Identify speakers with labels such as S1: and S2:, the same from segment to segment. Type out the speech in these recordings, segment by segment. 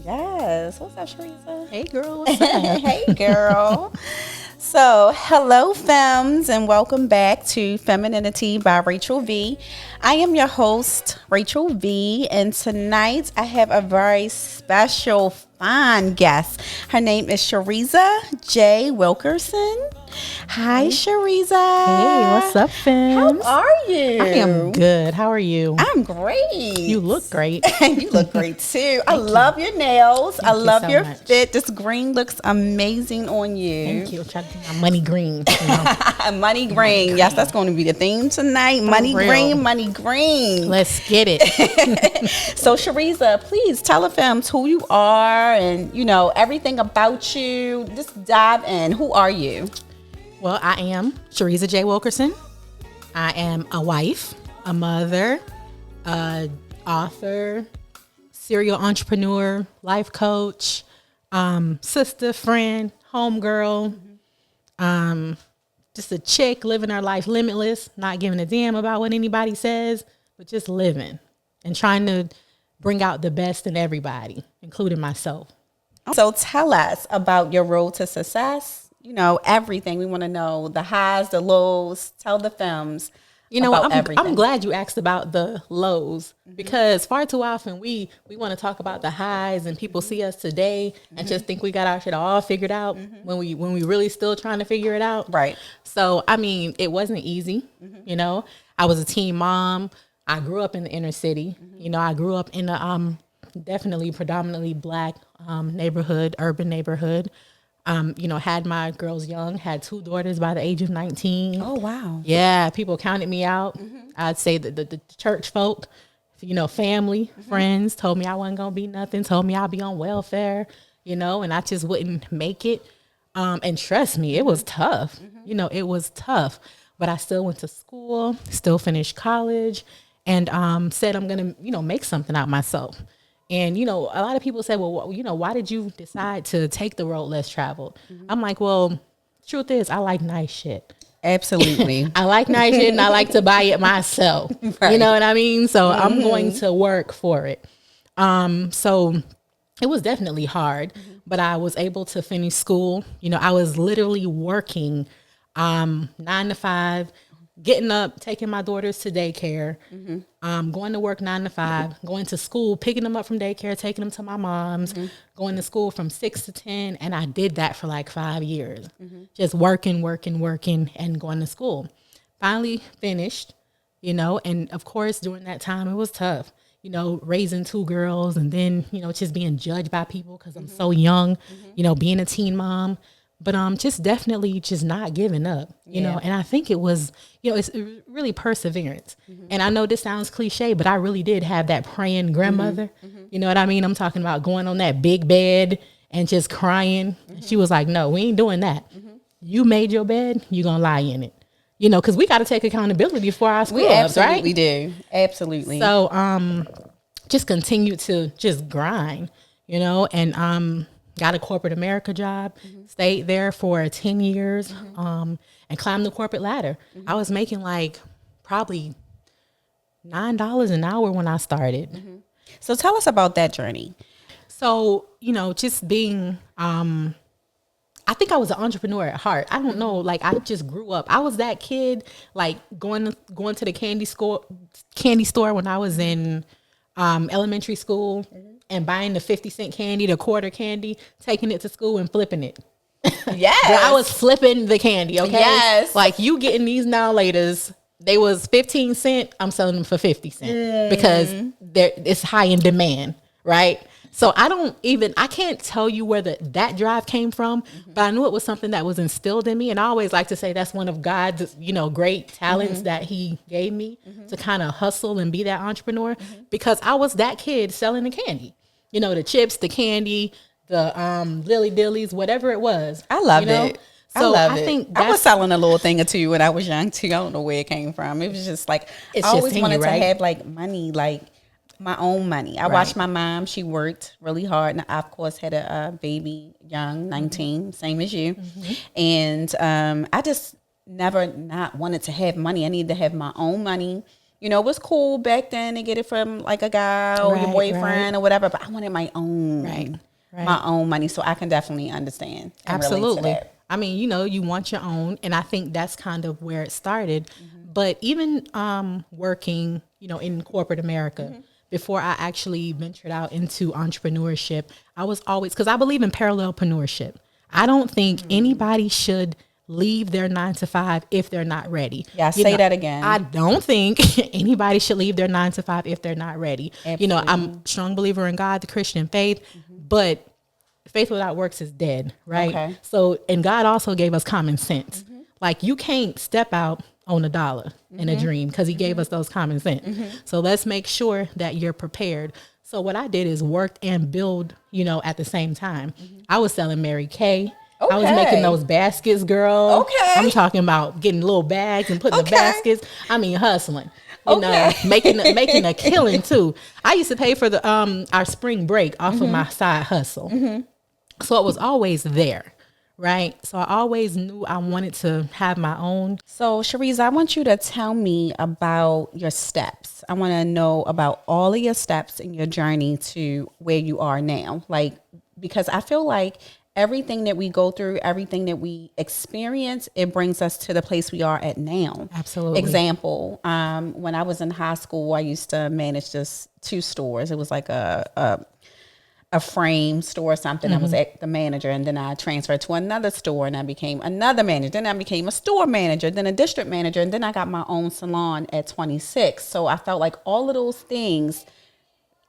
S1: Yes. What's up, Shareza?
S2: Hey girl, what's up?
S1: Hey, girl. So, hello, femmes, and welcome back to Femininity by Rachel V. I am your host, Rachel V, and tonight I have a very special, fine guest. Her name is Shareza J. Wilkerson. Hi, Shareza.
S2: Hey, what's up, fam?
S1: How are you?
S2: I am good. How are you?
S1: I'm great.
S2: You look great.
S1: You look great too. I love your nails. I love
S2: so
S1: your
S2: much.
S1: fit. This green looks amazing on you.
S2: Thank you. Try to do my money green. You know?
S1: Money green. Yes, that's going to be the theme tonight. Money
S2: real.
S1: green, money green.
S2: Let's get it.
S1: So, Shareza, please tell the femmes who you are and, everything about you. Just dive in. Who are you?
S2: Well, I am Shareza J. Wilkerson. I am a wife, a mother, a author, serial entrepreneur, life coach, sister, friend, homegirl, just a chick living her life limitless, not giving a damn about what anybody says, but just living and trying to bring out the best in everybody, including myself.
S1: So, tell us about your road to success. Everything. We want to know the highs, the lows. Tell the femmes.
S2: I'm glad you asked about the lows because far too often we want to talk about the highs and people see us today and just think we got our shit all figured out when we really still trying to figure it out.
S1: Right.
S2: So, it wasn't easy. I was a teen mom. I grew up in the inner city. I grew up in a definitely predominantly black neighborhood, urban neighborhood. Had my girls young, had 2 daughters by the age of 19.
S1: Oh, wow.
S2: Yeah, people counted me out. I'd say that the church folk, family, friends told me I wasn't going to be nothing, told me I'd be on welfare, and I just wouldn't make it. And trust me, it was tough. It was tough. But I still went to school, still finished college, and said I'm going to, make something out myself. And, a lot of people say, well, why did you decide to take the road less traveled? I'm like, well, truth is, I like nice shit.
S1: Absolutely.
S2: I like nice shit and I like to buy it myself. Right. You know what I mean? So I'm going to work for it. So it was definitely hard, but I was able to finish school. I was literally working 9 to 5, getting up, taking my daughters to daycare, going to work 9 to 5, going to school, picking them up from daycare, taking them to my mom's, going to school from 6 to 10. And I did that for like 5 years, just working, and going to school. Finally finished, and of course, during that time, it was tough, raising 2 girls and then, just being judged by people because I'm so young, being a teen mom. But just definitely just not giving up, and I think it was, it's really perseverance. And I know this sounds cliche, but I really did have that praying grandmother. You know what I mean? I'm talking about going on that big bed and just crying. She was like, no, we ain't doing that. You made your bed, you gonna lie in it. Because we got to take accountability for our screw ups, right?
S1: We do. Absolutely.
S2: So just continue to just grind, and got a corporate America job, stayed there for 10 years, and climbed the corporate ladder. I was making like probably $9 an hour when I started.
S1: So tell us about that journey.
S2: So, just being, I think I was an entrepreneur at heart. I don't know. Like I just grew up. I was that kid, like going to the candy store when I was in elementary school. And buying the 50-cent candy, the quarter candy, taking it to school and flipping it.
S1: Yes.
S2: I was flipping the candy, okay?
S1: Yes.
S2: Like you getting these now laters, they was 15 cents, I'm selling them for 50 cents because it's high in demand, right? So I can't tell you where that drive came from, but I knew it was something that was instilled in me. And I always like to say that's one of God's, great talents that he gave me to kind of hustle and be that entrepreneur because I was that kid selling the candy, the chips, the candy, the Lily Dillies, whatever it was.
S1: I loved it.
S2: So
S1: I think I was selling a little thing or two when I was young too. I don't know where it came from. It was just like, I always wanted to have like money, like my own money. I watched my mom. She worked really hard. And I, of course, had a baby young, 19, same as you. And I just never not wanted to have money. I needed to have my own money. You know, it was cool back then to get it from like a guy or your boyfriend or whatever, but I wanted my own, my own money. So I can definitely understand. And relate to that.
S2: I mean, you know, you want your own, and I think that's kind of where it started. But even working, you know, in corporate America, before I actually ventured out into entrepreneurship, I was always, because I believe in parallelpreneurship. I don't think anybody should leave their 9 to 5 if they're not ready.
S1: Yeah, say that again.
S2: I don't think anybody should leave their 9 to 5 if they're not ready. Absolutely. You know, I'm a strong believer in God, the Christian faith, but faith without works is dead, right? Okay. So, and God also gave us common sense. Like, you can't step out on $1 in a dream, because he gave us those common sense. So let's make sure that you're prepared. So what I did is worked and build, you know, at the same time. I was selling Mary Kay. Okay. I was making those baskets, girl. Okay. I'm talking about getting little bags and putting the baskets. I mean, hustling. You know, making a killing too. I used to pay for the our spring break off of my side hustle. So it was always there, right? So I always knew I wanted to have my own.
S1: So Shareza, I want you to tell me about your steps. I want to know about all of your steps in your journey to where you are now. Like, because I feel like everything that we go through, everything that we experience, it brings us to the place we are at now.
S2: Absolutely.
S1: Example, when I was in high school, I used to manage just 2 stores. It was like a frame store or something. I was the manager, and then I transferred to another store and I became another manager. Then I became a store manager, then a district manager, and then I got my own salon at 26. So I felt like all of those things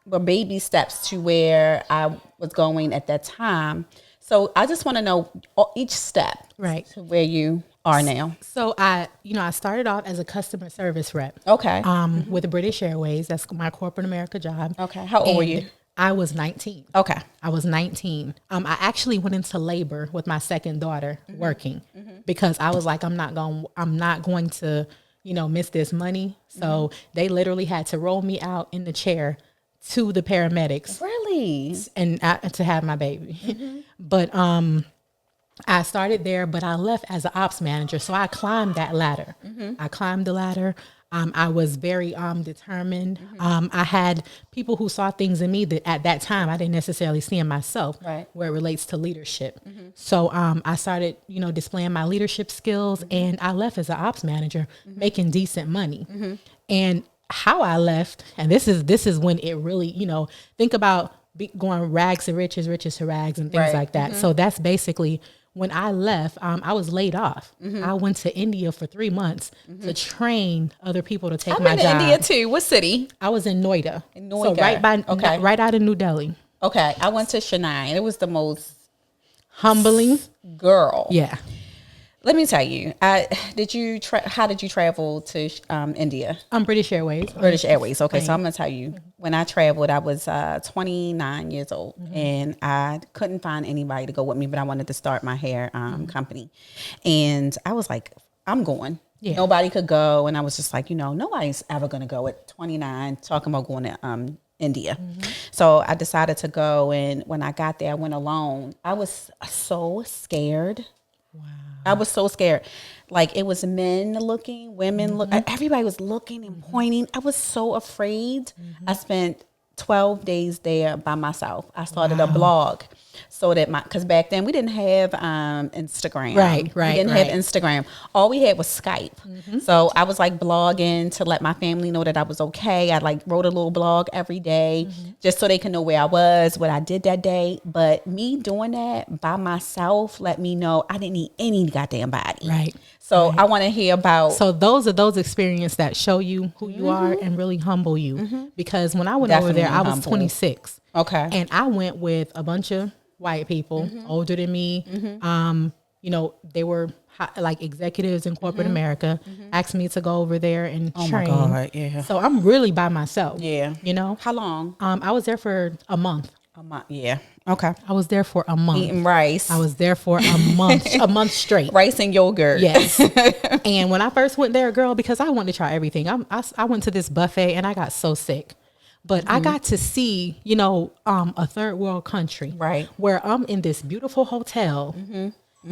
S1: were baby steps to where I was going at that time. So I just want to know each step to where you are now.
S2: So I started off as a customer service rep.
S1: Okay.
S2: With the British Airways. That's my corporate America job.
S1: Okay. How old were you?
S2: I was 19.
S1: Okay.
S2: I was 19. I actually went into labor with my second daughter working because I was like, I'm not going to, you know, miss this money. So they literally had to roll me out in the chair to the paramedics.
S1: Really?
S2: And to have my baby. But I started there, but I left as an ops manager. So I climbed that ladder. I climbed the ladder. I was very determined. I had people who saw things in me that at that time I didn't necessarily see in myself, where it relates to leadership. So I started, you know, displaying my leadership skills, and I left as an ops manager, making decent money. And how I left, and this is when it really, you know, think about going rags to riches, riches to rags, and things like that. So that's basically when I left. I was laid off. I went to India for 3 months to train other people to take my job.
S1: I've been to India too. What city?
S2: I was in Noida. So right out of New Delhi.
S1: Okay. I went to Chennai. It was the most
S2: humbling.
S1: Girl.
S2: Yeah.
S1: Let me tell you, how did you travel to India?
S2: British Airways.
S1: British Airways. Okay, so I'm going to tell you, when I traveled, I was 29 years old, and I couldn't find anybody to go with me, but I wanted to start my hair company. And I was like, I'm going. Yeah. Nobody could go, and I was just like, you know, nobody's ever going to go at 29 talking about going to India. So I decided to go, and when I got there, I went alone. I was so scared. Wow. I was so scared. Like, it was men looking, women look. Everybody was looking and pointing. I was so afraid. I spent 12 days there by myself. I started a blog so that because back then we didn't have Instagram. Right. We didn't have Instagram. All we had was Skype. So I was like blogging to let my family know that I was okay. I like wrote a little blog every day just so they can know where I was, what I did that day. But me doing that by myself let me know I didn't need any goddamn body. Right. So I want to hear about.
S2: So those are those experiences that show you who you are and really humble you. Because when I went over there, I was 26. Okay. And I went with a bunch of white people older than me. You know, they were like executives in corporate America, asked me to go over there and train. Oh my God, yeah. So I'm really by myself. Yeah. You know?
S1: How long?
S2: I was there for a month.
S1: A month, yeah. Okay.
S2: I was there for a month.
S1: Eating rice.
S2: I was there for a month straight.
S1: Rice and yogurt.
S2: Yes. And when I first went there, girl, because I wanted to try everything, I went to this buffet and I got so sick. But I got to see, you know, a third world country. Right. Where I'm in this beautiful hotel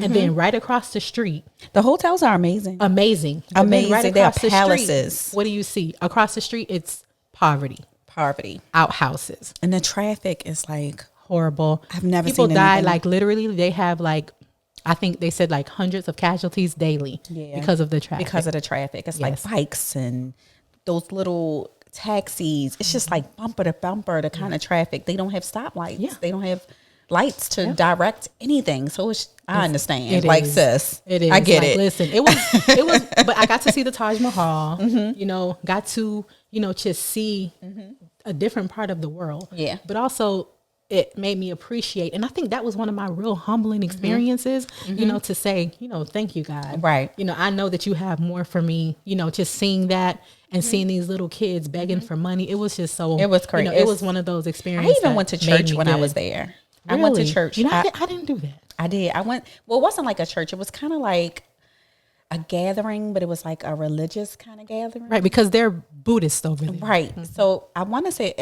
S2: And then right across the street,
S1: The hotels are amazing.
S2: amazing. But then
S1: Amazing. They are
S2: the
S1: palaces.
S2: street, what do you see? Across the street, it's poverty,
S1: Poverty.
S2: outhouses.
S1: And the traffic is like
S2: Horrible.
S1: I've never
S2: People
S1: seen
S2: die,
S1: anything.
S2: like literally they have like, I think they said like hundreds of casualties daily because of the traffic.
S1: because of the traffic. It's
S2: Yes.
S1: like bikes and those little taxis. It's just like bumper to bumper, the kind of traffic. They don't have stoplights.
S2: Yeah.
S1: They don't have lights to direct anything. So I understand.
S2: It
S1: Like
S2: is.
S1: sis,
S2: It is.
S1: I get
S2: Like,
S1: it.
S2: Listen, it was, but I got to see the Taj Mahal, you know, got to, you know, just see a different part of the world.
S1: Yeah.
S2: But also it made me appreciate. And I think that was one of my real humbling experiences, you know, to say, you know, thank you, God.
S1: Right.
S2: You know, I know that you have more for me, you know, just seeing that and seeing these little kids begging for money. It was just so,
S1: It was
S2: you
S1: crazy.
S2: know, it was one of those
S1: I
S2: experiences.
S1: even went to church when I was there. I went to
S2: Really?
S1: church.
S2: You know,
S1: I,
S2: I didn't do that.
S1: I did. I went. Well, it wasn't like a church. It was kind of like a gathering, but it was like a religious kind of gathering.
S2: Right. Because they're Buddhist over there.
S1: Right. So I want to say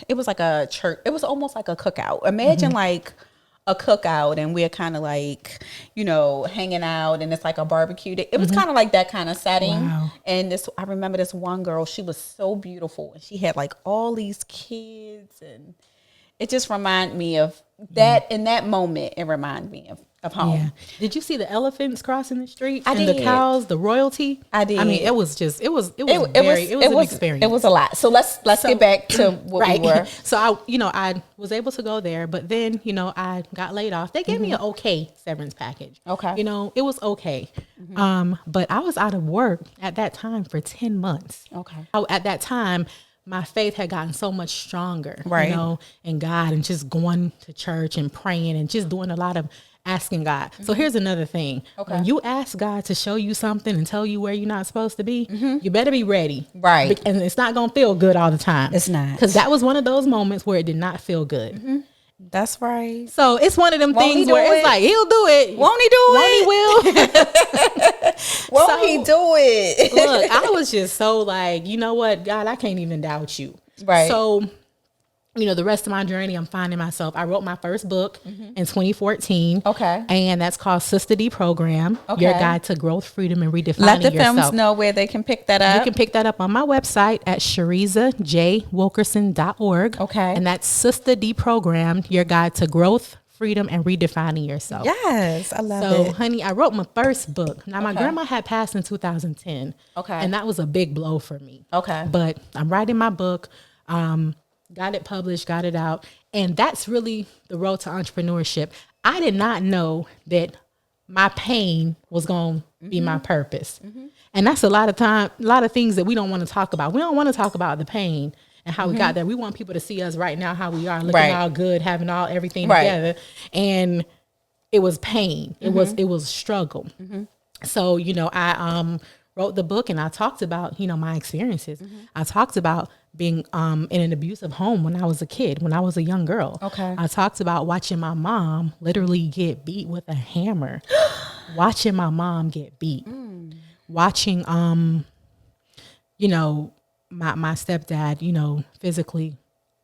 S1: it was like a church. It was almost like a cookout. Imagine like a cookout and we're kind of like, you know, hanging out and it's like a barbecue. It was kind of like that kind of setting.
S2: Wow.
S1: And I remember this one girl, she was so beautiful and she had like all these kids and it just reminded me of that in that moment. It reminded me of home.
S2: Yeah. Did you see the elephants crossing the street?
S1: I
S2: and
S1: did.
S2: the cows, the royalty?
S1: I did.
S2: I mean, it was an experience.
S1: It was a lot. So let's get back to what we were.
S2: So I was able to go there, but then, you know, I got laid off. They gave me an okay severance package.
S1: Okay.
S2: You know, it was okay. But I was out of work at that time for 10 months.
S1: Okay.
S2: At that time, my faith had gotten so much stronger,
S1: Right.
S2: you know, in God and just going to church and praying and just doing a lot of asking God. So here's another thing.
S1: Okay.
S2: When you ask God to show you something and tell you where you're not supposed to be, you better be ready.
S1: Right.
S2: And it's not going to feel good all the time.
S1: It's not.
S2: Because that was one of those moments where it did not feel good.
S1: That's right.
S2: So it's one of them
S1: Won't he
S2: things
S1: do
S2: where
S1: it?
S2: it's like, he'll do it.
S1: Won't he do
S2: Won't
S1: it?
S2: he will?
S1: Won't
S2: So-
S1: he do it?
S2: Look, I was just so like, you know what, God, I can't even doubt you.
S1: Right.
S2: So, you know, the rest of my journey, I'm finding myself. I wrote my first book in 2014.
S1: Okay.
S2: And that's called Sister D Program,
S1: Okay.
S2: Your Guide to Growth, Freedom, and Redefining
S1: Let the
S2: Yourself.
S1: films know where they can pick that up.
S2: You can pick that up on my website at SharezaJWilkerson.org.
S1: Okay.
S2: And that's Sister D Program, Your Guide to Growth, Freedom, and Redefining Yourself.
S1: Yes, I love
S2: So,
S1: it.
S2: honey, I wrote my first book. Now, my
S1: Okay.
S2: grandma had passed in 2010.
S1: Okay.
S2: And that was a big blow for me.
S1: Okay.
S2: But I'm writing my book, got it published, got it out. And that's really the road to entrepreneurship. I did not know that my pain was going to be my purpose. And that's a lot of things that we don't want to talk about. We don't want to talk about the pain and how we got there. We want people to see us right now, how we are, looking
S1: Right.
S2: all good, having everything
S1: Right.
S2: together. And it was pain. It was struggle. So, you know, I wrote the book and I talked about, you know, my experiences. I talked about being in an abusive home when I was a kid, when I was a young girl.
S1: Okay.
S2: I talked about watching my mom literally get beat with a hammer, watching my mom get beat, watching, you know, my stepdad, you know, physically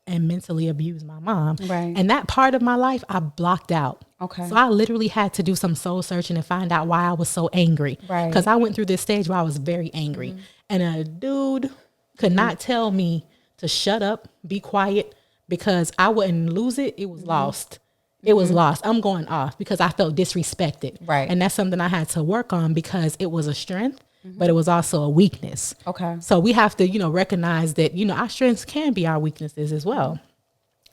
S2: and mentally abuse my mom.
S1: Right.
S2: And that part of my life, I blocked out.
S1: Okay.
S2: So I literally had to do some soul searching and find out why I was so angry.
S1: Right.
S2: Because I went through this stage where I was very angry. And a dude could not tell me to shut up, be quiet, because I wouldn't lose it. It was lost. It was lost. I'm going off because I felt disrespected.
S1: Right.
S2: And that's something I had to work on because it was a strength, but it was also a weakness.
S1: Okay.
S2: So we have to, you know, recognize that, you know, our strengths can be our weaknesses as well.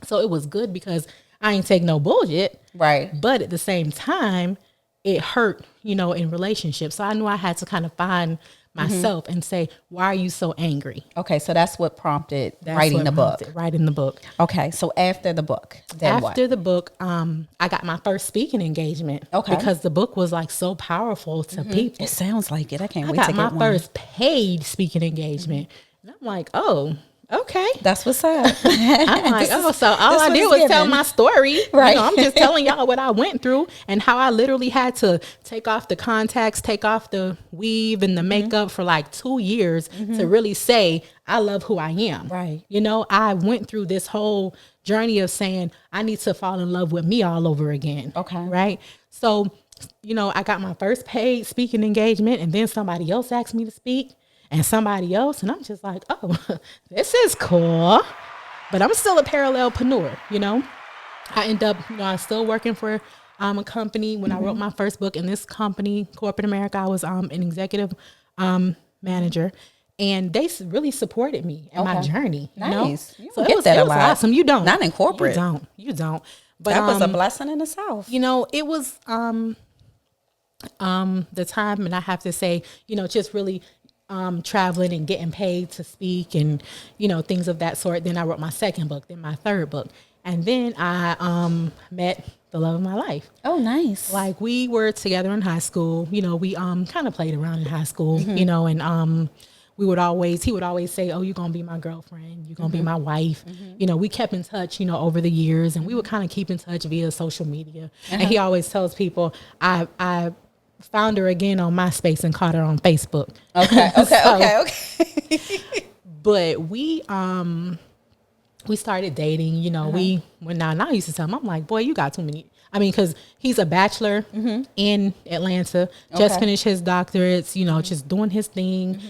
S2: So it was good because I ain't take no bullshit.
S1: Right.
S2: But at the same time, it hurt, you know, in relationships. So I knew I had to kind of find myself and say, why are you so angry?
S1: Okay, so that's what prompted
S2: That's
S1: writing
S2: what
S1: the book.
S2: prompted writing the book.
S1: Okay, so after the book, then
S2: After the book, I got my first speaking engagement.
S1: Okay.
S2: Because the book was like so powerful to people.
S1: It sounds like it. I can't
S2: I
S1: wait
S2: got
S1: to
S2: my
S1: get one.
S2: first paid speaking engagement. And I'm like, oh, okay.
S1: That's what's up.
S2: I'm like,
S1: This
S2: oh,
S1: is-
S2: so all
S1: this
S2: I
S1: was
S2: did was tell
S1: given.
S2: my story.
S1: Right.
S2: You know, I'm just telling y'all what I went through and how I literally had to take off the contacts, take off the weave and the makeup for like 2 years to really say, I love who I am.
S1: Right.
S2: You know, I went through this whole journey of saying, I need to fall in love with me all over again.
S1: Okay.
S2: Right. So I got my first paid speaking engagement, and then somebody else asked me to speak, and somebody else, and I'm just like, oh, this is cool. But I'm still a parallelpreneur, I end up, I was still working for a company when I wrote my first book in this company, corporate America. I was an executive manager, and they really supported me in my journey.
S1: Nice. You
S2: So
S1: get
S2: it was
S1: that a lot.
S2: awesome. You don't.
S1: Not in corporate.
S2: You don't. But
S1: that was a blessing in itself.
S2: It was the time, and I have to say, just really traveling and getting paid to speak and, things of that sort. Then I wrote my second book, then my third book. And then I met the love of my life.
S1: Oh, nice.
S2: Like, we were together in high school. We kind of played around in high school, and he would always say, oh, you're going to be my girlfriend. You're going to be my wife. We kept in touch, over the years, and we would kind of keep in touch via social media. And he always tells people, I found her again on MySpace and caught her on Facebook.
S1: Okay.
S2: But we started dating, now I used to tell him, I'm like, boy, you got too many. Because he's a bachelor in Atlanta, just finished his doctorates, just doing his thing,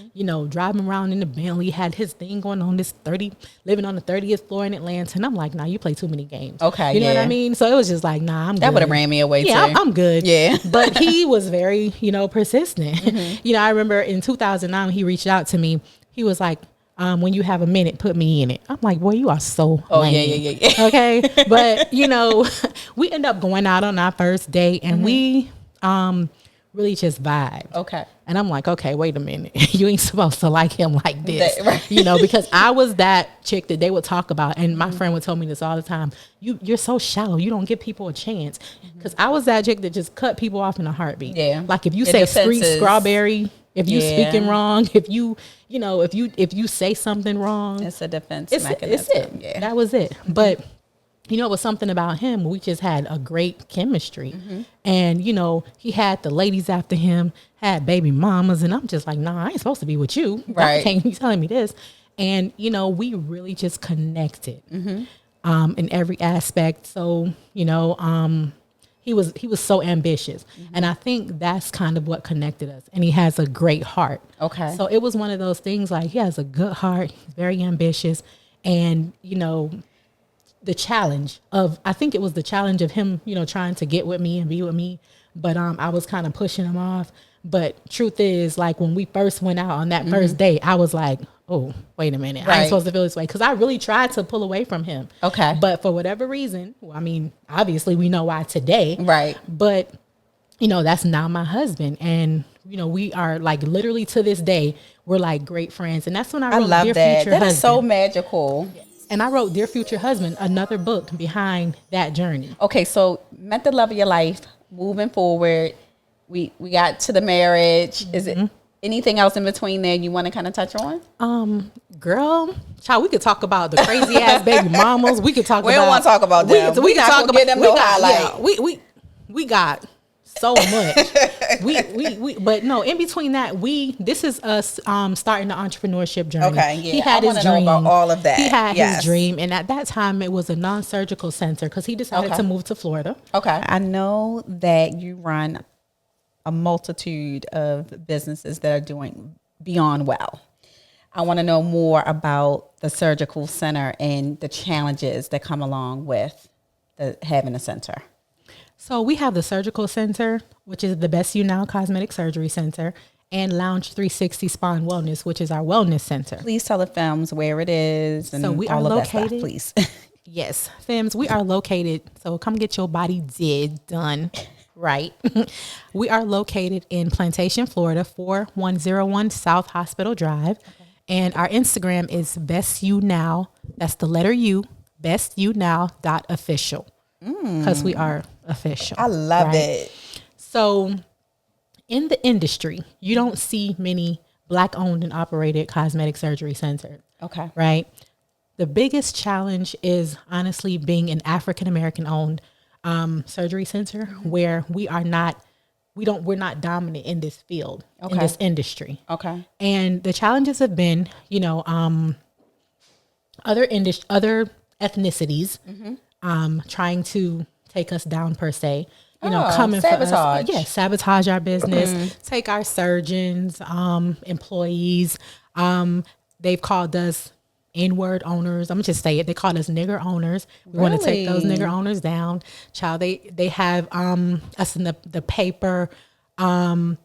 S2: driving around in the Bentley, had his thing going on living on the 30th floor in Atlanta. And I'm like, nah, you play too many games.
S1: Okay.
S2: You know what I mean? So it was just like, nah, I'm good.
S1: That would have ran me away too.
S2: I'm good.
S1: Yeah.
S2: But he was very, persistent. I remember in 2009, he reached out to me. He was like, when you have a minute, put me in it. I'm like, boy, you are so lame.
S1: Yeah.
S2: Okay. But, we end up going out on our first date, and we really just vibed.
S1: Okay.
S2: And I'm like, okay, wait a minute. You ain't supposed to like him like this.
S1: Right.
S2: Because I was that chick that they would talk about. And my friend would tell me this all the time. You're so shallow. You don't give people a chance. Because I was that chick that just cut people off in a heartbeat.
S1: Yeah.
S2: Like, if you say street strawberry, if you speaking wrong, if you say something wrong,
S1: it's a defense
S2: mechanism. It's it.
S1: Yeah.
S2: That was it. But it was something about him. We just had a great chemistry. And, he had the ladies after him, had baby mamas. And I'm just like, nah, I ain't supposed to be with you.
S1: Right.
S2: I can't be telling me this. And, we really just connected in every aspect. So, he was so ambitious. And I think that's kind of what connected us. And he has a great heart.
S1: Okay.
S2: So it was one of those things, like, he has a good heart. He's very ambitious. And, the challenge of him, trying to get with me and be with me. But I was kind of pushing him off. But truth is, like, when we first went out on that first date, I was like, oh, wait a minute. I ain't supposed to feel this way. Because I really tried to pull away from him.
S1: Okay.
S2: But for whatever reason, obviously we know why today.
S1: Right.
S2: But, that's now my husband. And, we are, like, literally to this day, we're like great friends. And that's when I wrote
S1: love
S2: Dear
S1: that.
S2: Future
S1: That
S2: Husband.
S1: is so magical.
S2: And I wrote Dear Future Husband, another book behind that journey.
S1: Okay, so met the love of your life, moving forward. We got to the marriage. Is it anything else in between there you want to kind of touch on?
S2: Girl, child, we could talk about the crazy ass baby mamas. We could talk
S1: we
S2: about.
S1: don't want to talk about them.
S2: We can talk about
S1: them. No highlight.
S2: Yeah, we got so much. But no, in between that, this is us starting the entrepreneurship journey.
S1: Okay, yeah.
S2: He had his dream.
S1: Know about all of that.
S2: He had his dream, and at that time, it was a non-surgical center because he decided to move to Florida.
S1: Okay, I know that you run a multitude of businesses that are doing beyond well. I want to know more about the surgical center and the challenges that come along with having a center.
S2: So we have the surgical center, which is the Best You Now Cosmetic Surgery Center, and Lounge 360 Spa and Wellness, which is our wellness center.
S1: Please tell the films where it is and
S2: so we
S1: all
S2: are
S1: of
S2: located,
S1: that stuff, please.
S2: Yes, Femmes, we are located. So come get your body done. Right. We are located in Plantation, Florida, 4101 South Hospital Drive. Okay. And our Instagram is Best You Now. That's the letter U, bestyounow.official. Because we are official.
S1: I love it.
S2: So in the industry, you don't see many Black owned and operated cosmetic surgery centers. Okay. Right. The biggest challenge is honestly being an African American owned surgery center where we're not dominant in this field, in this industry. Okay. And the challenges have been, other ethnicities trying to take us down per se, coming
S1: sabotage.
S2: for us. Yeah, sabotage our business, take our surgeons, employees. They've called us N-word owners. I'm gonna just say it. They called us nigger owners. We want to take those nigger owners down. Child, they have us in the paper. So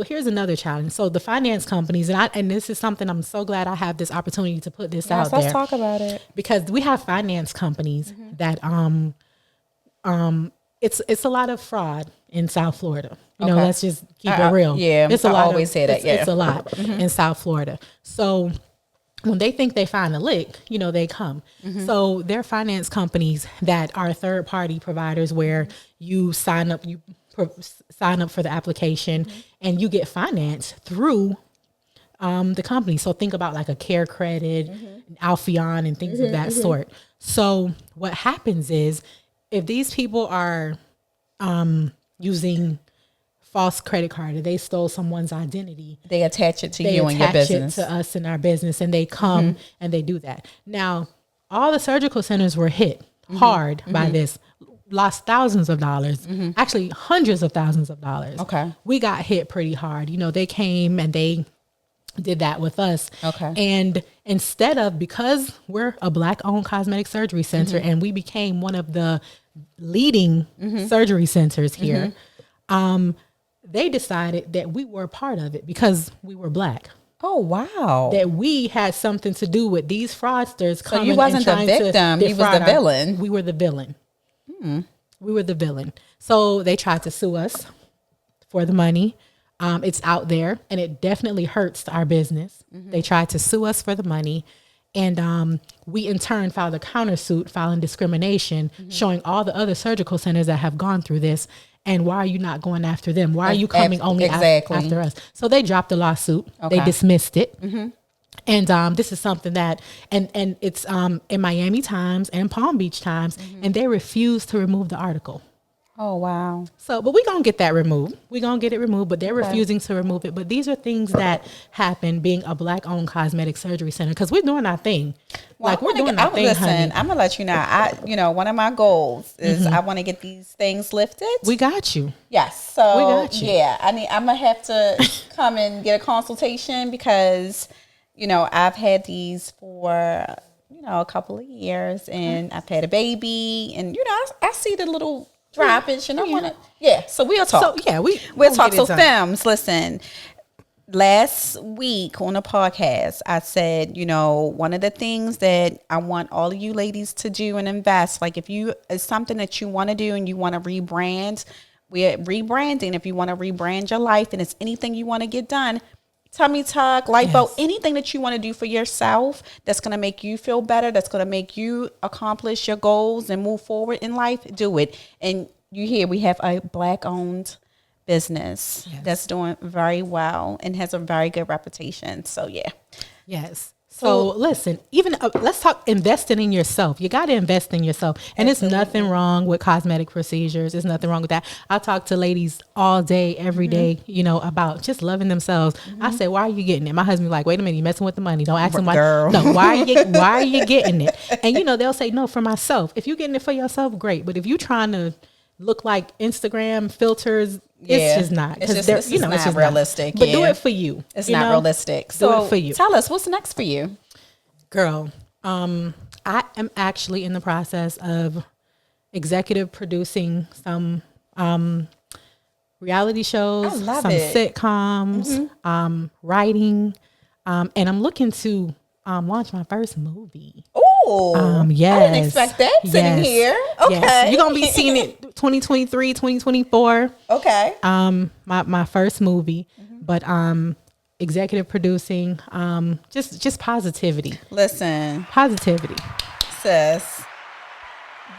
S2: here's another challenge. So the finance companies, and this is something I'm so glad I have this opportunity to put this out there.
S1: Let's talk about it.
S2: Because we have finance companies that it's a lot of fraud in South Florida. Let's just keep it real.
S1: Yeah,
S2: it's a
S1: I
S2: lot.
S1: Always say that. Yeah,
S2: it's a lot in South Florida. So when they think they find a lick, they come. So they're finance companies that are third party providers where you sign up for the application and you get financed through the company. So think about like a Care Credit, Alpheon, and things of that sort. So what happens is if these people are using false credit card, or they stole someone's identity,
S1: they attach it to you and your business.
S2: It to us and our business, and they come and they do that. Now, all the surgical centers were hit hard by this, lost thousands of dollars, actually hundreds of thousands of dollars.
S1: Okay.
S2: We got hit pretty hard. They came and they did that with us.
S1: Okay.
S2: And because we're a Black-owned cosmetic surgery center and we became one of the leading surgery centers here, they decided that we were a part of it because we were Black.
S1: Oh, wow.
S2: That we had something to do with these fraudsters coming.
S1: So you wasn't the victim, you was the villain.
S2: We were the villain. We were the villain. So they tried to sue us for the money. It's out there and it definitely hurts our business. They tried to sue us for the money. And we in turn filed a countersuit, filing discrimination, showing all the other surgical centers that have gone through this. And why are you not going after them? Why are you coming only after us? So they dropped the lawsuit. Okay. They dismissed it. And this is something that, and it's in Miami Times and Palm Beach Times, and they refused to remove the article.
S1: Oh, wow.
S2: So, but we're going to get that removed. We're going to get it removed, but they're refusing to remove it. But these are things that happen being a Black-owned cosmetic surgery center because we're doing our thing.
S1: Well,
S2: we're doing our thing,
S1: listen,
S2: honey.
S1: I'm going to let you know. One of my goals is I want to get these things lifted.
S2: We got you.
S1: Yes. So,
S2: we got you.
S1: Yeah, I'm going to have to come and get a consultation because, I've had these for, a couple of years and I've had a baby and, I see the little droppage and I want to, so we'll talk.
S2: So,
S1: we'll talk. So, femmes, listen, last week on a podcast, I said, one of the things that I want all of you ladies to do and invest, like if it's something that you want to do and you want to rebrand, we're rebranding. If you want to rebrand your life and it's anything you want to get done, tummy tuck, lipo, anything that you want to do for yourself that's going to make you feel better, that's going to make you accomplish your goals and move forward in life, do it. And you hear we have a Black-owned business that's doing very well and has a very good reputation. So, yeah.
S2: Yes. So listen, even let's talk investing in yourself. You got to invest in yourself. And There's nothing wrong with cosmetic procedures. There's nothing wrong with that. I talk to ladies all day, every day, about just loving themselves. I say, why are you getting it? My husband's like, wait a minute, you're messing with the money. Don't ask him why.
S1: Girl.
S2: No, why are you getting it? And, they'll say, no, for myself. If you're getting it for yourself, great. But if you're trying to look like Instagram filters, it's just not.
S1: It's not realistic.
S2: But do it for you.
S1: It's not realistic. So
S2: do it for you.
S1: Tell us, what's next for you?
S2: Girl, I am actually in the process of executive producing some reality shows, some sitcoms, writing, and I'm looking to launch my first movie.
S1: Oh,
S2: yes.
S1: I didn't expect that sitting here. Okay.
S2: Yes. You're going to be seeing it 2023, 2024.
S1: Okay.
S2: My first movie, but executive producing, just positivity.
S1: Listen.
S2: Positivity.
S1: Sis,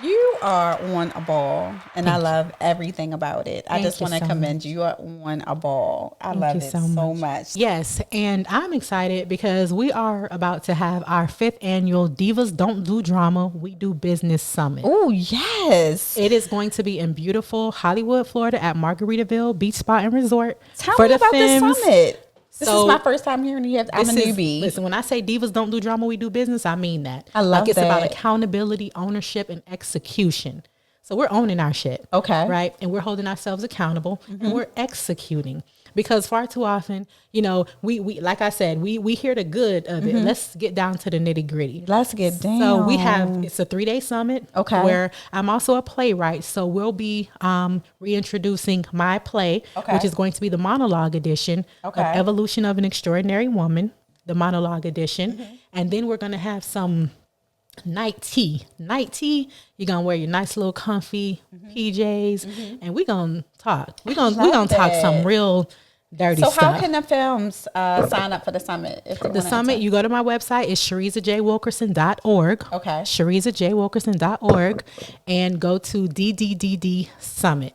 S1: you are on a ball, and I love everything about it. I just want to commend you. You are on a ball. I love it so much.
S2: Yes, and I'm excited because we are about to have our 5th annual Divas Don't Do Drama, We Do Business Summit.
S1: Oh, yes.
S2: It is going to be in beautiful Hollywood, Florida at Margaritaville Beach Spa and Resort.
S1: Tell me about this summit. This is my first time hearing you. I'm a newbie.
S2: Listen, when I say divas don't do drama, we do business, I mean that.
S1: I love
S2: it's
S1: that.
S2: about accountability, ownership, and execution. So we're owning our shit.
S1: Okay.
S2: Right. And we're holding ourselves accountable and we're executing. Because far too often, you know, we like I said, we hear the good of it. Let's get down to the nitty gritty.
S1: Let's get down.
S2: So it's a 3-day summit.
S1: Okay.
S2: Where I'm also a playwright. So we'll be reintroducing my play, which is going to be the monologue edition of Evolution of an Extraordinary Woman, the monologue edition. And then we're going to have some night tea. You're gonna wear your nice little comfy PJs, and we're gonna talk. We're gonna talk some real dirty stuff.
S1: So how can the films sign up for the summit?
S2: The summit, you go to my website, it's SharezaJWilkerson.org.
S1: Okay.
S2: SharezaJWilkerson.org, and go to DDDD Summit.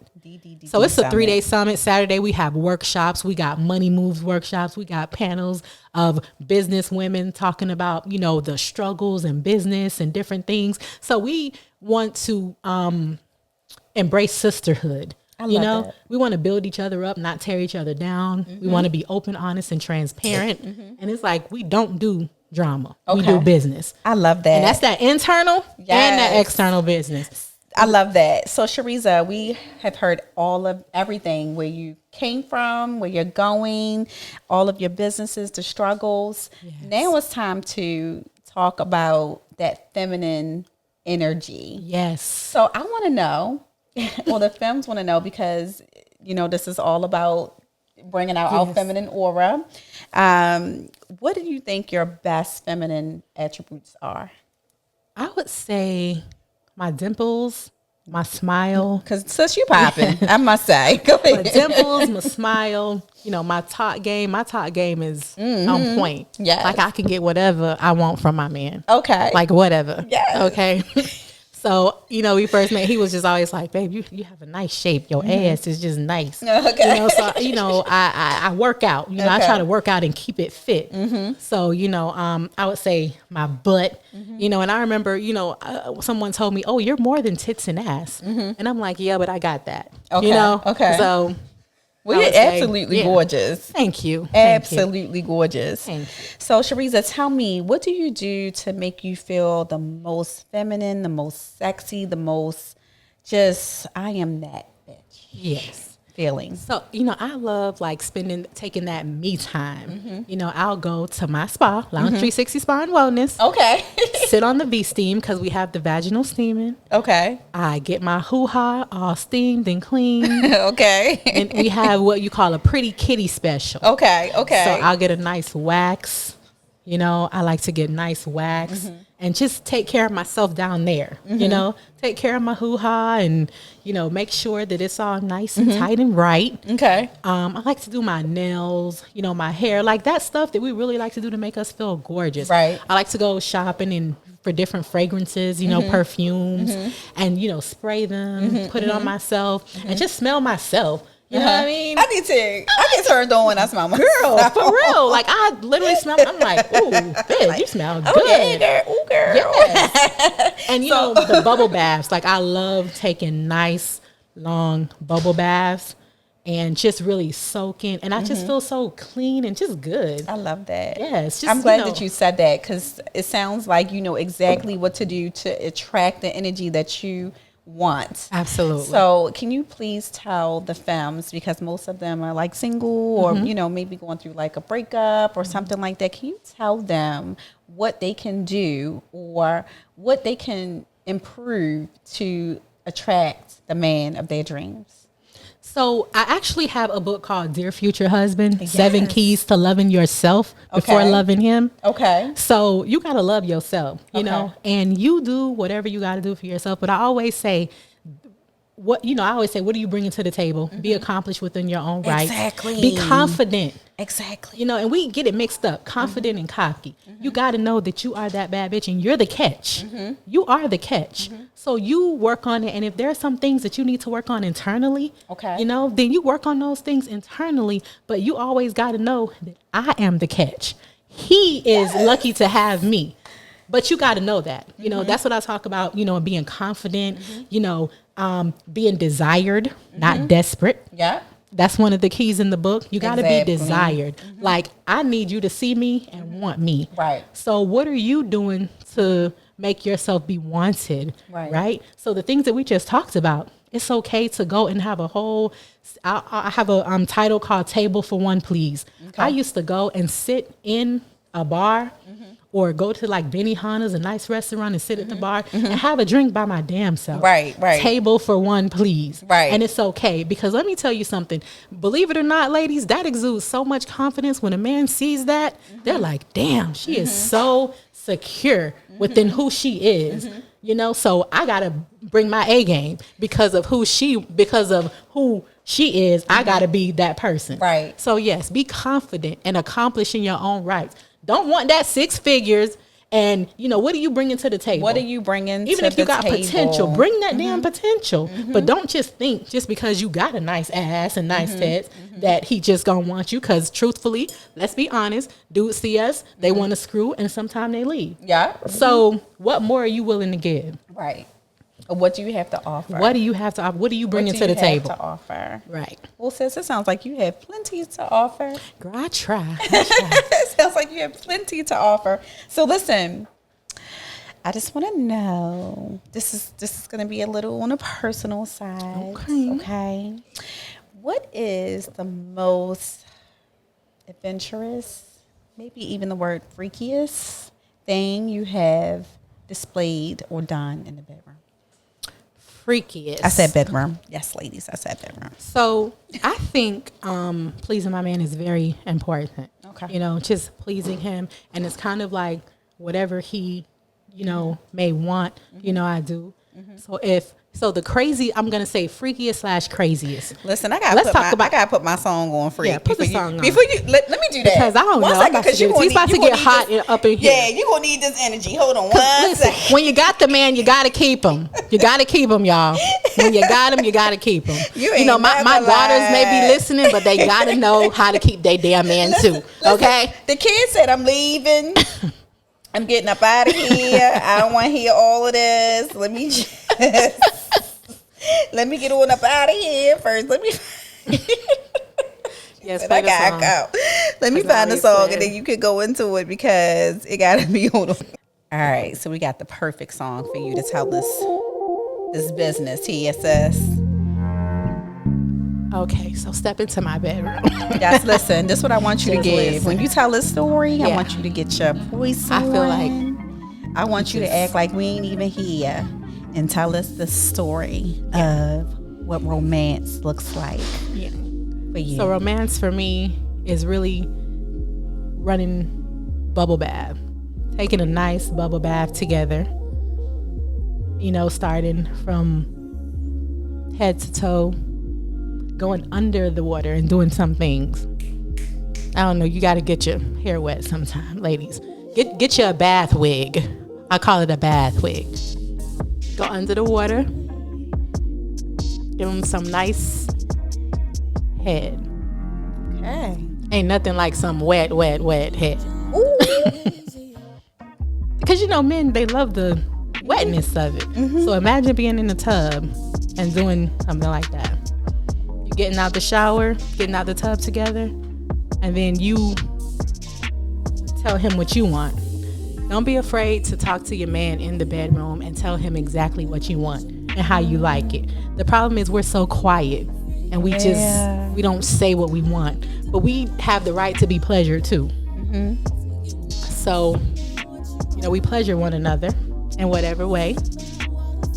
S2: So it's a 3-day summit. Saturday we have workshops. We got money moves workshops. We got panels of business women talking about, you know, the struggles in business and different things. So we want to embrace sisterhood. You know, we want to build each other up, not tear each other down. We want to be open, honest, and transparent. And it's like, we don't do drama. We do business.
S1: I love that.
S2: And that's that internal and that external business.
S1: I love that. So Shareza, we have heard all of everything, where you came from, where you're going, all of your businesses, the struggles. Yes. Now it's time to talk about that feminine energy.
S2: Yes.
S1: So I want to know, well, the femmes want to know, because, you know, this is all about bringing out our feminine aura. What do you think your best feminine attributes are?
S2: I would say my dimples, my smile.
S1: Because sis, you popping, I must say. Go ahead.
S2: My dimples, my smile, you know, my talk game. My talk game is on point.
S1: Yes.
S2: Like I can get whatever I want from my man.
S1: Okay.
S2: Like whatever.
S1: Yes.
S2: Okay. So, you know, we first met, he was just always like, babe, you have a nice shape. Your ass is just nice.
S1: Okay.
S2: You know, so, you know, I work out. You know, I try to work out and keep it fit. So, you know, I would say my butt, you know, and I remember, you know, someone told me, oh, you're more than tits and ass. And I'm like, yeah, but I got that.
S1: Okay.
S2: You know?
S1: Okay.
S2: So.
S1: Well, you're absolutely gorgeous.
S2: Thank you.
S1: Absolutely gorgeous.
S2: Thank you.
S1: So, Shareza, tell me, what do you do to make you feel the most feminine, the most sexy, the most just, I am that bitch?
S2: Yes.
S1: Feeling.
S2: So, you know, I love like taking that me time. You know, I'll go to my spa, Lounge 360 Spa and Wellness.
S1: Okay.
S2: Sit on the V-steam because we have the vaginal steaming.
S1: Okay.
S2: I get my hoo-ha all steamed and clean.
S1: Okay.
S2: And we have what you call a pretty kitty special.
S1: Okay. Okay.
S2: So I'll get a nice wax. You know, I like to get nice wax and just take care of myself down there. You know, take care of my hoo-ha and, you know, make sure that it's all nice and tight and right.
S1: Okay.
S2: I like to do my nails, you know, my hair, like that stuff that we really like to do to make us feel gorgeous.
S1: Right.
S2: I like to go shopping and for different fragrances, you know, perfumes and, you know, spray them, put it on myself and just smell myself. You know what I mean?
S1: I need to. I get turned on when I smell myself.
S2: Girl, for real. Like, I literally smell, I'm like, ooh, bitch, you smell good.
S1: Oh, yeah, girl. Ooh, girl.
S2: Yes. And, you know, the bubble baths. Like, I love taking nice, long bubble baths and just really soaking. And I just feel so clean and just good.
S1: I love that.
S2: Yes. Just,
S1: I'm glad that you said that, because it sounds like you know exactly what to do to attract the energy that you want.
S2: Absolutely.
S1: So can you please tell the femmes, because most of them are like single or, you know, maybe going through like a breakup or something like that. Can you tell them what they can do or what they can improve to attract the man of their dreams?
S2: So I actually have a book called Dear Future Husband, 7 Keys to Loving Yourself Before Loving Him. Okay. So you got to love yourself, you know, and you do whatever you got to do for yourself. But I always say, what are you bringing to the table? Be accomplished within your own right.
S1: Exactly.
S2: Be confident.
S1: Exactly.
S2: You know, and we get it mixed up, confident and cocky. You got to know that you are that bad bitch and you're the catch. You are the catch. So you work on it. And if there are some things that you need to work on internally, you know, then you work on those things internally. But you always got to know that I am the catch. He is lucky to have me. But you got to know that, you know, that's what I talk about, you know, being confident, you know, being desired, not desperate. Yeah. That's one of the keys in the book. You got to be desired. Like, I need you to see me and want me. Right. So what are you doing to make yourself be wanted,
S1: Right.
S2: right? So the things that we just talked about, it's okay to go and have a whole, I have a title called Table for One, Please.
S1: Okay.
S2: I used to go and sit in a bar or go to like Benihana's, a nice restaurant, and sit at the bar and have a drink by my damn self.
S1: Right.
S2: Table for one, please.
S1: Right.
S2: And it's okay, because let me tell you something. Believe it or not, ladies, that exudes so much confidence. When a man sees that, they're like, damn, she is so secure within who she is. You know, so I gotta bring my A game because of who she is. I gotta be that person.
S1: Right.
S2: So yes, be confident and accomplish in your own rights. Don't want that 6 figures. And you know, what are you bringing to the table?
S1: What are you bringing?
S2: Even
S1: to
S2: if you
S1: the
S2: got
S1: table?
S2: potential, bring that damn potential. But don't just think just because you got a nice ass and nice tits that he just gonna want you. Because truthfully, let's be honest, dudes see us, they want to screw, and sometimes they leave.
S1: Yeah.
S2: So what more are you willing to give?
S1: Right. What do you have to offer?
S2: What do you have to offer? What are you bringing
S1: What
S2: to
S1: do
S2: the
S1: you have
S2: table?
S1: to offer?
S2: Right.
S1: Well, sis, it sounds like you have plenty to offer.
S2: Girl, I try.
S1: It sounds like you have plenty to offer. So listen, I just want to know. This is going to be a little on a personal side. Okay. What is the most adventurous, maybe even the word freakiest thing you have displayed or done in the bedroom?
S2: Freakiest.
S1: I said bedroom. Yes, ladies, I said bedroom.
S2: So I think pleasing my man is very important.
S1: Okay.
S2: You know, just pleasing him. And it's kind of like whatever he, you know, may want, you know, I do. So the crazy, I'm gonna say freakiest / craziest.
S1: Listen, I gotta put my song on freak.
S2: Yeah, put the song on.
S1: Before you let me do that.
S2: Because I don't know. He's about to get hot up in here.
S1: Yeah, you're gonna need this energy. Hold on one
S2: Listen,
S1: second.
S2: when you got the man, you gotta keep him. You gotta keep him, y'all. When you got him, you gotta keep him.
S1: You
S2: know, my
S1: never
S2: daughters may be
S1: lied.
S2: listening, but they gotta know how to keep their damn man too. Okay?
S1: The kid said I'm leaving. I'm getting up out of here. I don't want to hear all of this. Let me get on up out of here first.
S2: Yes,
S1: I gotta go. Let me find the song and then you can go into it because it gotta be on. All right, so we got the perfect song for you to tell this business, TSS.
S2: Okay, so step into my bedroom.
S1: Guys, listen, this is what I want you to
S2: Just
S1: give.
S2: listen.
S1: When you tell this story, I
S2: Yeah.
S1: want you to get your voice
S2: I feel
S1: on. I want you to act like we ain't even here and tell us the story of what romance looks like
S2: Yeah.
S1: for you.
S2: So romance for me is really running bubble bath, taking a nice bubble bath together. You know, starting from head to toe, going under the water and doing some things. I don't know. You got to get your hair wet sometime, ladies. Get you a bath wig. I call it a bath wig. Go under the water. Give them some nice head.
S1: Okay.
S2: Ain't nothing like some wet head. Because you know, men, they love the wetness of it. So imagine being in the tub and doing something like that. You getting out the shower, getting out the tub together, and then you tell him what you want. Don't be afraid to talk to your man in the bedroom and tell him exactly what you want and how you like it. The problem is we're so quiet and we don't say what we want, but we have the right to be pleasured too. So, you know, we pleasure one another in whatever way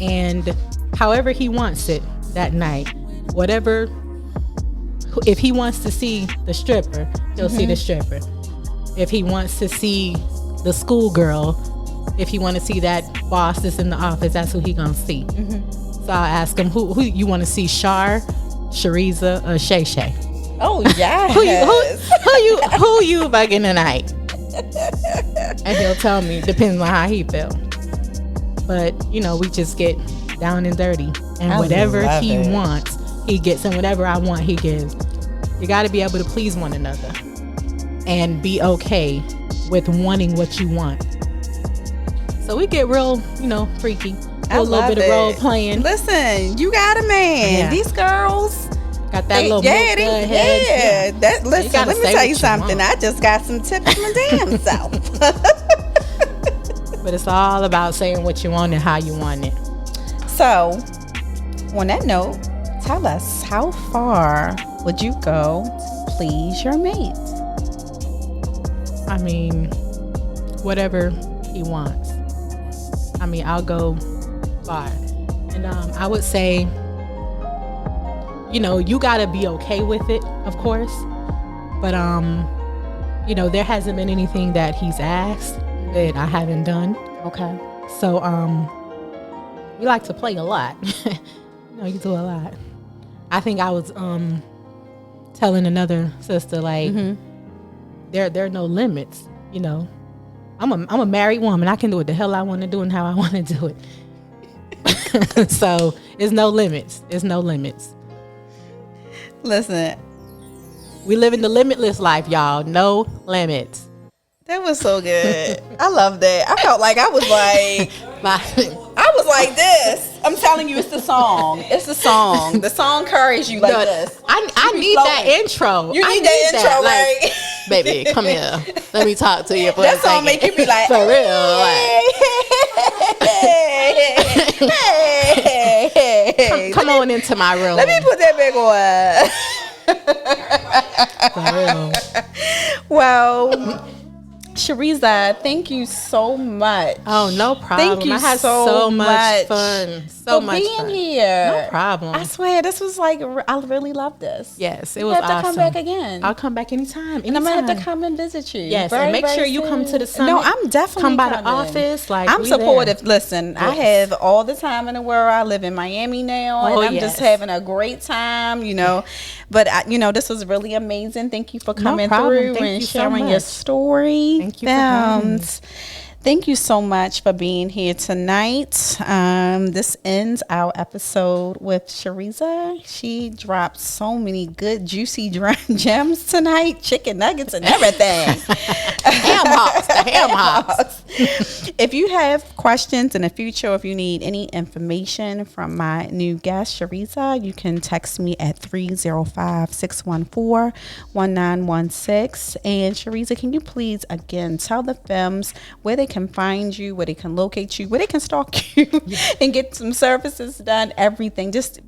S2: and however he wants it that night. Whatever, if he wants to see the stripper, he'll see the stripper. If he wants to see the schoolgirl, if you want to see that boss that's in the office, that's who he gonna see. So I'll ask him, who you want to see, Shareza, or Shay Shay?
S1: Oh yeah.
S2: who you bugging tonight? And he'll tell me, depends on how he feel. But you know, we just get down and dirty, and whatever he wants, he gets, and whatever I want, he gives. You got to be able to please one another and be okay with wanting what you want. So we get real, you know, freaky. Do a little bit of role playing.
S1: Listen, you got a man.
S2: Yeah.
S1: These girls
S2: got that little milk dud head.
S1: Yeah. Listen, let me tell you something. I just got some tips from my damn self.
S2: But it's all about saying what you want and how you want it.
S1: So, on that note, tell us, how far would you go to please your mate?
S2: I mean, whatever he wants. I mean, I'll go far. And I would say, you know, you gotta be okay with it, of course. But you know, there hasn't been anything that he's asked that I haven't done.
S1: Okay.
S2: So we like to play a lot. You know, you do a lot. I think I was telling another sister, like, there are no limits, you know. I'm a married woman. I can do what the hell I want to do and how I want to do it. So it's no limits. It's no limits.
S1: Listen,
S2: we live in the limitless life, y'all. No limits.
S1: that was so good. I love that. I felt like I was like this. I'm telling you, it's the song. It's the song. The song carries you like this.
S2: I need that intro.
S1: You need that intro, right?
S2: Like, baby, come here. Let me talk to you for
S1: that
S2: a
S1: song
S2: second.
S1: make you be like,
S2: for real. Like, come on into my room.
S1: Let me put that big on.
S2: For real.
S1: Well, Shareza, thank you so much.
S2: Oh, no problem.
S1: Thank you
S2: I had
S1: so
S2: much fun.
S1: So much being fun. Here.
S2: No problem.
S1: I swear, this was like, I really love this.
S2: Yes, it was
S1: awesome.
S2: awesome.
S1: You have to come back again.
S2: I'll come back anytime.
S1: And I'm going to have to come and visit you.
S2: Yes, and make sure you come to the summit.
S1: No, I'm definitely
S2: come by
S1: coming.
S2: the office. Like,
S1: I'm supportive.
S2: There.
S1: Listen, yes. I have all the time in the world. I live in Miami now, and I'm just having a great time, you know. But, you know, this was really amazing. Thank you for coming through and sharing your story.
S2: Thank you for having me.
S1: Thank you so much for being here tonight. This ends our episode with Shareza. She dropped so many good, juicy gems tonight. Chicken nuggets and everything.
S2: Ham hocks.
S1: If you have questions in the future, if you need any information from my new guest, Shareza, you can text me at 305-614-1916. And Shareza, can you please, again, tell the femmes where they can find you, where they can locate you, where they can stalk you and get some services done, everything. Just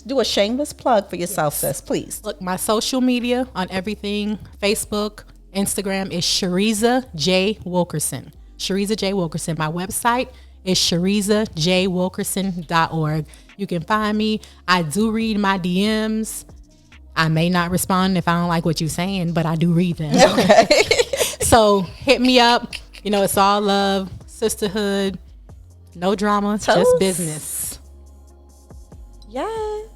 S1: do a shameless plug for yourself, sis, please.
S2: Look, my social media on everything, Facebook, Instagram is Shareza J. Wilkerson. Shareza J. Wilkerson. My website is SharezaJWilkerson.org. You can find me. I do read my DMs. I may not respond if I don't like what you're saying, but I do read them.
S1: Okay.
S2: So hit me up. You know, it's all love, sisterhood, no drama, just business.
S1: Yes.